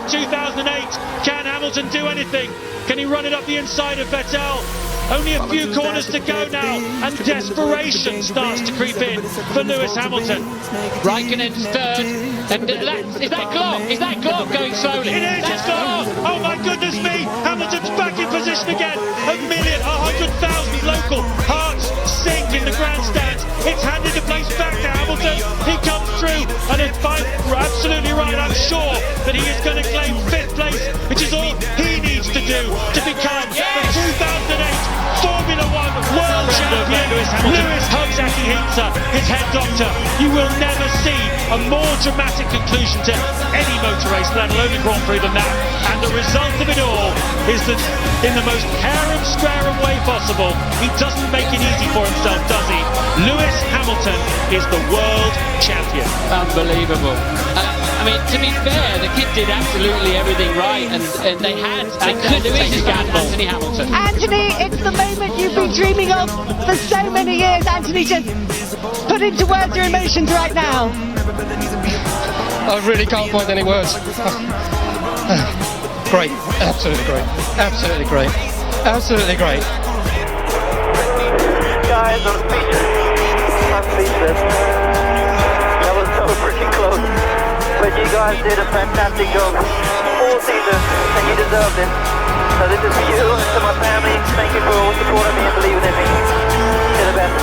of 2008. Can Hamilton do anything? Can he run it up the inside of Vettel? Only a few corners to go now, and desperation starts to creep in for Lewis Hamilton. Raikkonen's third, and is that Glock? Is that Glock going slowly? It is, it's Glock! Oh my goodness me! Hamilton's back in position again. 100,000 local hearts sink in the grandstands. It's handed the place back to Hamilton. He comes through, and if I'm absolutely right, I'm sure that he is going to claim 5th place, which is all he needs to do to become the 2008 Formula One World Champion. Lewis hugs Akihisa, his head doctor. You will never see a more dramatic conclusion to any motor race, let alone a Grand Prix, than that. And the result of it all is that in the most harum-scarum way possible, he doesn't make it easy for himself, does he? Lewis Hamilton is the world champion. Unbelievable. I mean, to be fair, the kid did absolutely everything right, and they could take a gamble. Anthony Hamilton. Anthony, it's the moment you've been dreaming of for so many years. Anthony, just put into words your emotions right now. I really can't find any words. Great, absolutely great, absolutely great, absolutely great. Guys, I'm speechless. That was so freaking close. But you guys did a fantastic job all season, and you deserved it. So this is for you and to my family. Thank you for all supporting me and believing in me. You're the best.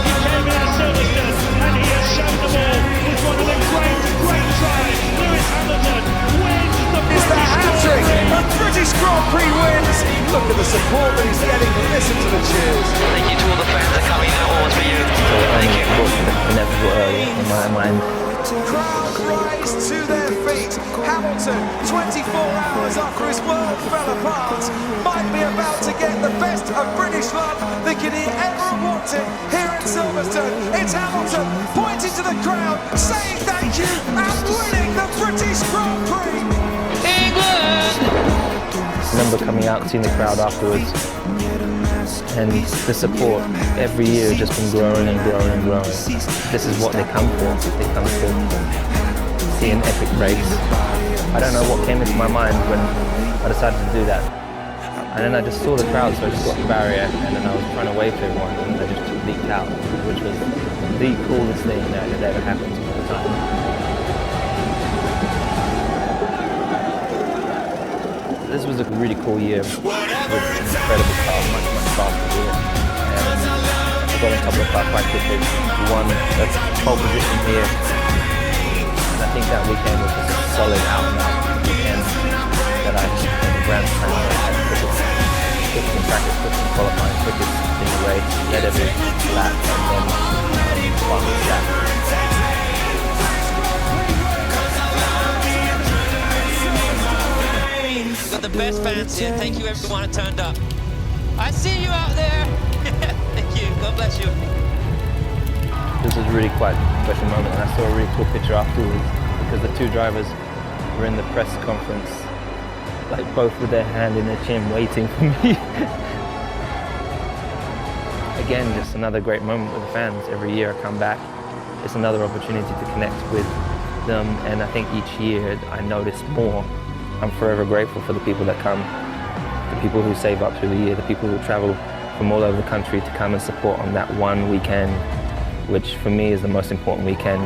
He came in at Silverstone, and he has shown them all with one of the great drives. Lewis Hamilton wins the British Grand Prix. The British Grand Prix wins. Look at the support that he's getting. Listen to the cheers. Thank you to all the fans that come in and always for you. Thank you. Inevitable early in my mind. Crowd rise to their feet. Hamilton, 24 hours after his world fell apart, might be about to get the best of British love that could he ever wanted here in Silverstone. It's Hamilton pointing to the crowd, saying thank you, and winning the British Grand Prix. England! I remember coming out and seeing the crowd afterwards, and the support every year has just been growing and growing and growing. This is what they come for. They come to see an epic race. I don't know what came into my mind when I decided to do that. And then I just saw the crowd, so I just got the barrier, and then I was trying to wave to everyone, and I just leaked out, which was the coolest thing that had ever happened to me at the time. This was a really cool year with an incredible car, much faster here. And I got on top of the car quite quickly, won a pole position here. And I think that weekend was just a solid out-and-out weekend that I had the Grand Slam. I had quickest in practice, quickest in qualifying, quickest in the race, led every lap, and then won the lap. Got the best fans here. Thank you everyone who turned up. I see you out there. Thank you. God bless you. This was really quite a special moment, and I saw a really cool picture afterwards because the two drivers were in the press conference, like both with their hand in their chin waiting for me. Again, just another great moment with the fans. Every year I come back, it's another opportunity to connect with them, and I think each year I notice more. I'm forever grateful for the people that come, the people who save up through the year, the people who travel from all over the country to come and support on that one weekend, which for me is the most important weekend.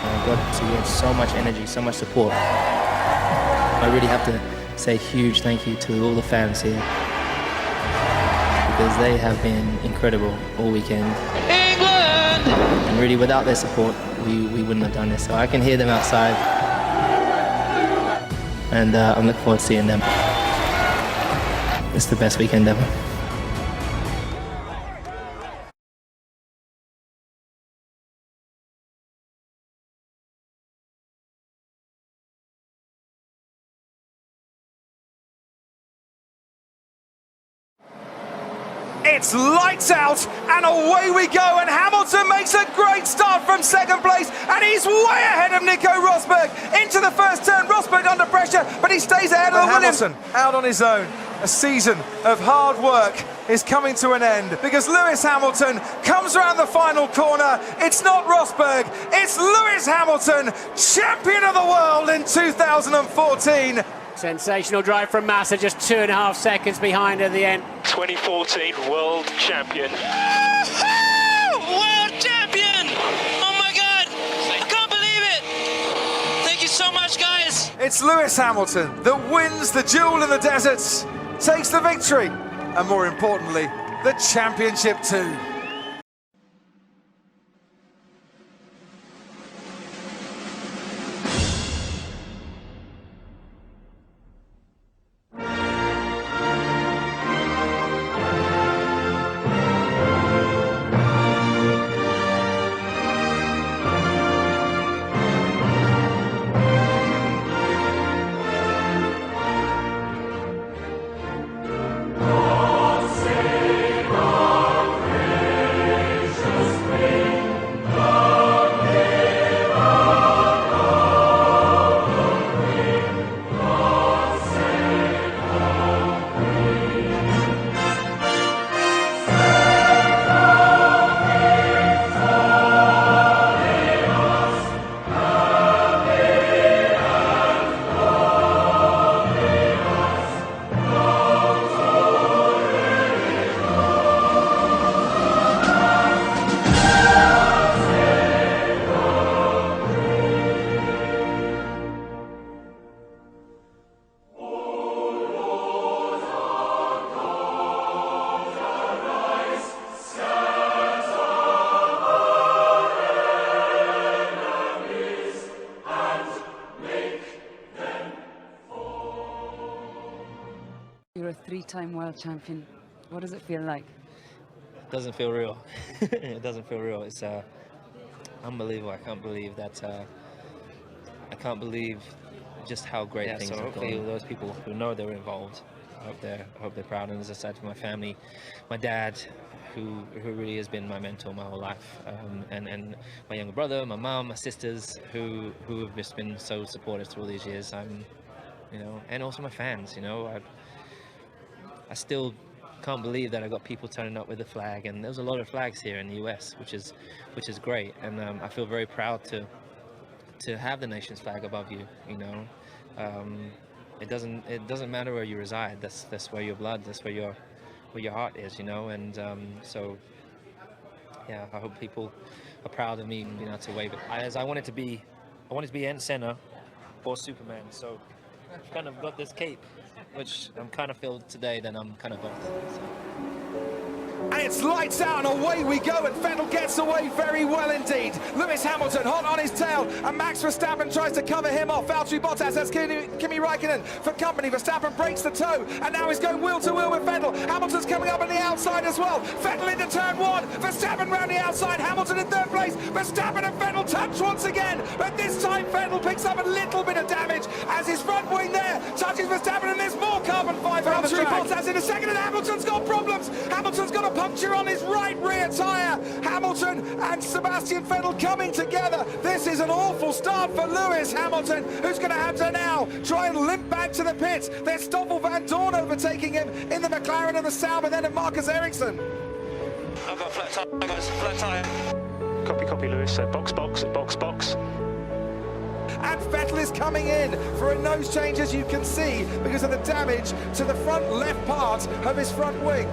I got to get so much energy, so much support. I really have to say a huge thank you to all the fans here, because they have been incredible all weekend. England! And really, without their support, we wouldn't have done this. So I can hear them outside, and I'm looking forward to seeing them. It's the best weekend ever. It's lights out and away we go, and Hamilton makes a great start from second place, and he's way ahead of Nico Rosberg into the first turn. Rosberg under pressure, but he stays ahead of Hamilton. Out on his own. A season of hard work is coming to an end because Lewis Hamilton comes around the final corner. It's not Rosberg, it's Lewis Hamilton, champion of the world in 2014. Sensational drive from Massa, just 2.5 seconds behind at the end. 2014 world champion. World champion! Oh my God! I can't believe it! Thank you so much, guys! It's Lewis Hamilton that wins the duel in the deserts, takes the victory, and more importantly, the championship too. You're a three-time world champion. What does it feel like? It doesn't feel real. It doesn't feel real. It's unbelievable. I can't believe that. I can't believe just how great things have hopefully gone. Those people who know they were involved, I hope they're proud. And as I said to my family, my dad, who really has been my mentor my whole life, and my younger brother, my mum, my sisters, who have just been so supportive through all these years. And also my fans. I still can't believe that I got people turning up with the flag, and there's a lot of flags here in the US, which is great, and I feel very proud to have the nation's flag above you. It doesn't matter where you reside. That's where your blood, that's where your heart is, and so yeah, I hope people are proud of me being able to wave it. I wanted to be in center or Superman, so I've kind of got this cape, which I'm kind of feel today that I'm kind of both. So. And it's lights out and away we go, and Vettel gets away very well indeed. Lewis Hamilton hot on his tail, and Max Verstappen tries to cover him off. Valtteri Bottas has Kimi Räikkönen for company. Verstappen breaks the toe, and now he's going wheel to wheel with Vettel. Hamilton's coming up on the outside as well. Vettel into turn one, Verstappen round the outside, Hamilton in third place. Verstappen and Vettel touch once again, but this time Vettel picks up a little bit of damage as his front wing there touches Verstappen, and there's more carbon fibre on the track. Valtteri Bottas in a second, and Hamilton's got problems. Hamilton's got a puncture on his right rear tyre. Hamilton and Sebastian Vettel coming together. This is an awful start for Lewis Hamilton, who's going to have to now try and limp back to the pits. There's Stoffel Van Dorn overtaking him in the McLaren and the Sauber, then of Marcus Ericsson. I've got a flat tyre, guys, flat tyre. Copy, Lewis. Box. And Vettel is coming in for a nose change, as you can see, because of the damage to the front left part of his front wing.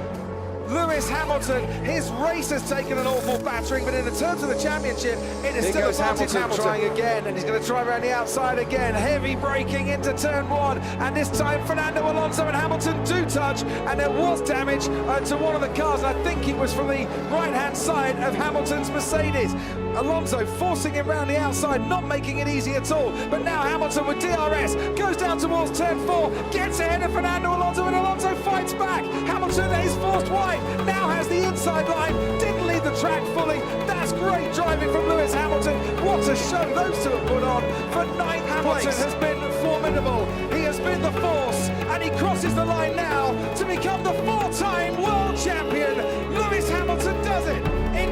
Lewis Hamilton, his race has taken an awful battering, but in the terms of the championship, it is still Hamilton trying again, and he's going to try around the outside again. Heavy braking into turn one, and this time Fernando Alonso and Hamilton do touch, and there was damage to one of the cars, and I think it was from the right-hand side of Hamilton's Mercedes. Alonso forcing him round the outside, not making it easy at all, but now Hamilton with DRS goes down towards turn four, gets ahead of Fernando Alonso, and Alonso fights back. Hamilton is forced wide, now has the inside line, didn't leave the track fully. That's great driving from Lewis Hamilton. What a show those two have put on for ninth place. Hamilton has been formidable. He has been the force, and he crosses the line now to become the four-time world champion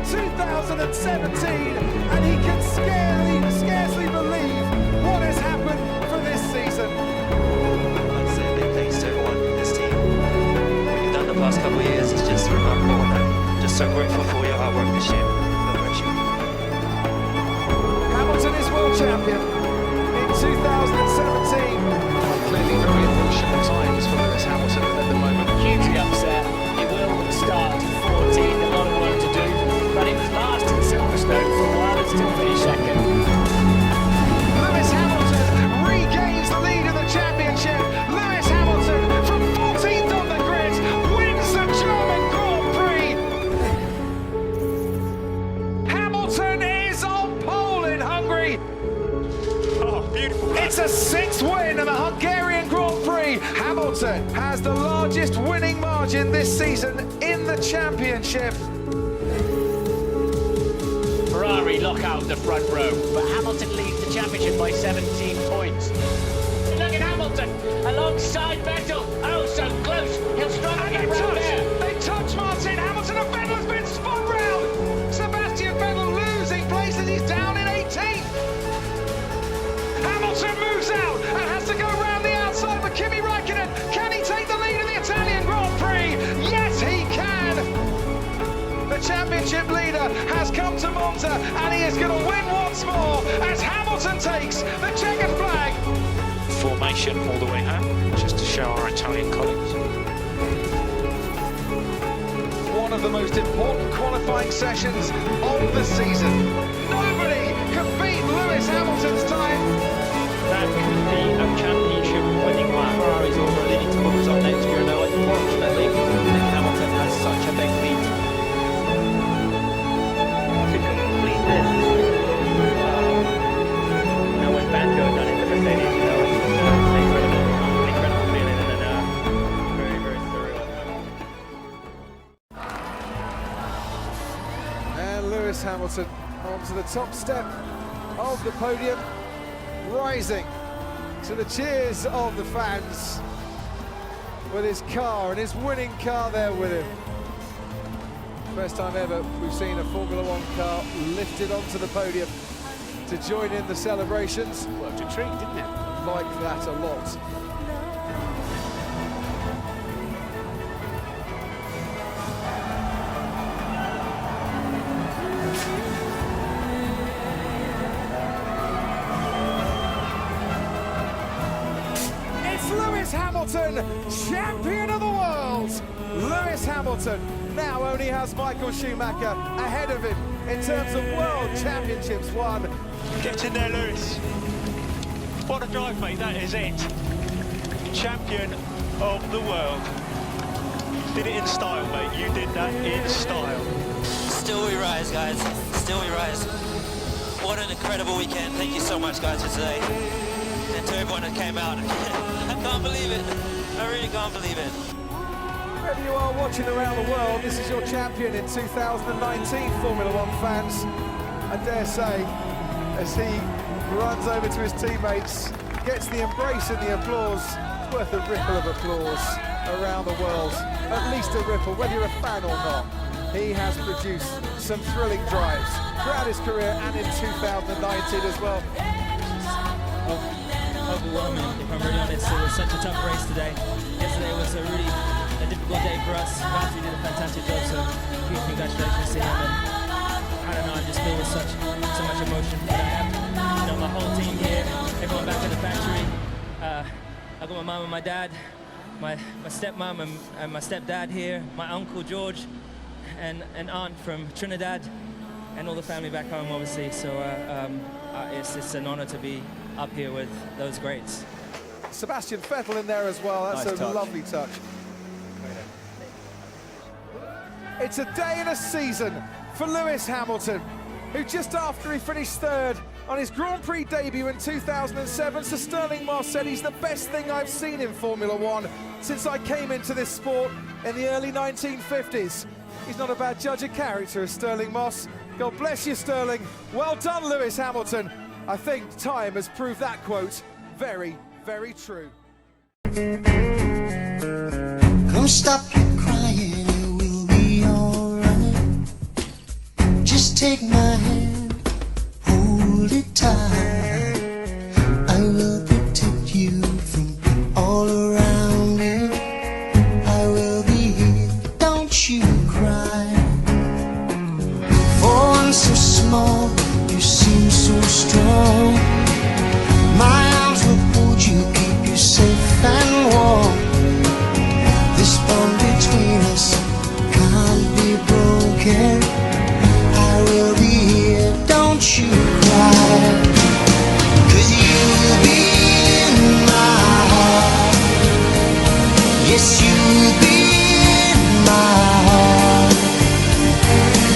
2017, and he can scarcely believe what has happened for this season. I'd say a big thanks to everyone in this team. What you've done the past couple of years is just remarkable, and I'm just so grateful for your hard work this year. Hamilton is world champion in 2017. Clearly very emotional times for Lewis Hamilton at the moment. Hugely upset. He will start 14, a lot of work to do, but he was last in Silverstone for a while and still finished second. Lewis Hamilton regains the lead of the championship. Lewis Hamilton from 14th on the grid wins the German Grand Prix. Hamilton is on pole in Hungary. Oh, beautiful. It's a 6th win of the Hungarian Grand Prix. Hamilton has the largest winning margin this season in the championship. Ferrari lock out the front row, but Hamilton leads the championship by 17 points. Look at Hamilton alongside Vettel. Oh, so close. He'll struggle to get round there. They touch Martin. Hamilton and Vettel has been spun round. Sebastian Vettel losing places. He's down in 18th. Hamilton moves out and has to go round the outside with Kimi Räikkönen. Can he take the lead in the Italian Grand Prix? Yes, he can. The championship leader has come to Monza, and he is going to win once more as Hamilton takes the checkered flag. Formation all the way home, just to show our Italian colleagues. One of the most important qualifying sessions of the season. Nobody can beat Lewis Hamilton's time. That could be a championship winning lap. Ferrari's over, they need to focus on next year now. Unfortunately, Hamilton has such a big lead. To complete this, when Banjo done it to Mercedes, it's an incredible feeling and very, very surreal. And Lewis Hamilton onto the top step of the podium, rising to the cheers of the fans with his car and his winning car there with him. First time ever we've seen a Formula One car lifted onto the podium to join in the celebrations. Worked a treat, didn't it? Like that a lot. It's Lewis Hamilton, champion of the world! Lewis Hamilton now only has Michael Schumacher ahead of him in terms of world championships won. Get in there, Lewis. What a drive, mate, that is it. Champion of the world. Did it in style, mate, you did that in style. Still we rise, guys. Still we rise. What an incredible weekend. Thank you so much, guys, for today. And to everyone that came out. I can't believe it. I really can't believe it. Wherever you are watching around the world, this is your champion in 2019, Formula One fans. I dare say, as he runs over to his teammates, gets the embrace and the applause, it's worth a ripple of applause around the world. At least a ripple, whether you're a fan or not. He has produced some thrilling drives throughout his career and in 2019 as well. Overwhelming, if I'm really honest. It was such a tough race today. Yesterday was a really difficult day for us. Valtteri did a fantastic job, so huge congratulations to him. And I don't know, I just feel with so much emotion. But I have, my whole team here, everyone back in the factory. I got my mum and my dad, my stepmom and my stepdad here, my uncle George, and an aunt from Trinidad, and all the family back home, obviously. So it's an honor to be up here with those greats. Sebastian Vettel in there as well. That's nice touch. Lovely touch. It's a day and a season for Lewis Hamilton, who just after he finished third on his Grand Prix debut in 2007, Sir Sterling Moss said he's the best thing I've seen in Formula One since I came into this sport in the early 1950s. He's not a bad judge of character, is Sterling Moss. God bless you, Sterling. Well done, Lewis Hamilton. I think time has proved that quote very, very true. Come stop your crying, it will be alright. take my hand, hold it tight. I will protect you from all around you. I will be here, don't you cry. For one so small, you seem so strong. My arms will hold you, keep you safe and warm. This bond between us can't be broken. I will be here, don't you cry. 'Cause you'll be in my heart. Yes, you'll be in my heart.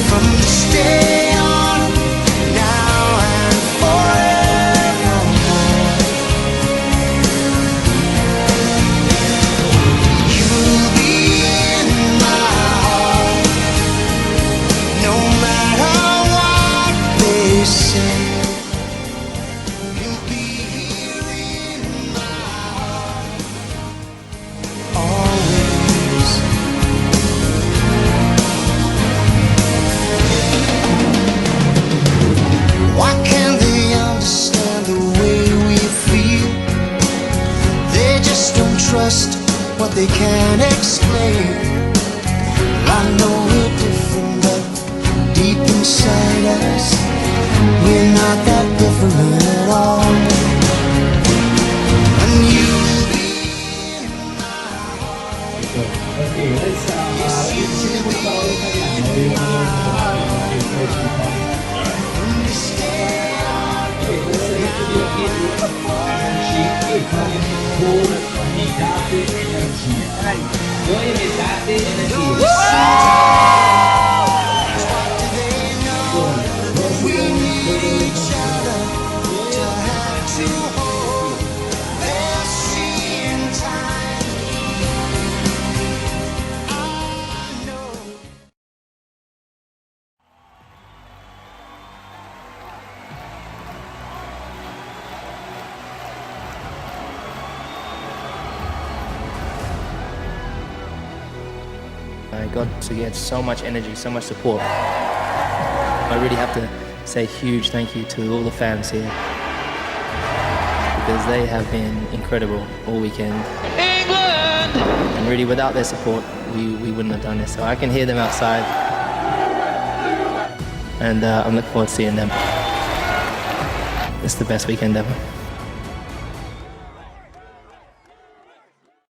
From this day on, now and forevermore. You'll be in my heart. No matter what they say, you'll be here in my heart. Always. Why can't they understand the way we feel? They just don't trust what they can't explain. I know we're different, but deep inside us, we're not that different at all. And you'll be in my heart. Yes, you'll be in my heart. From this day on, we need each other to have to hold. They'll see in time. I know. I got to get so much energy, so much support. I really have to say a huge thank you to all the fans here, because they have been incredible all weekend. England! And really, without their support, we wouldn't have done this. So I can hear them outside, and I'm looking forward to seeing them. It's the best weekend ever.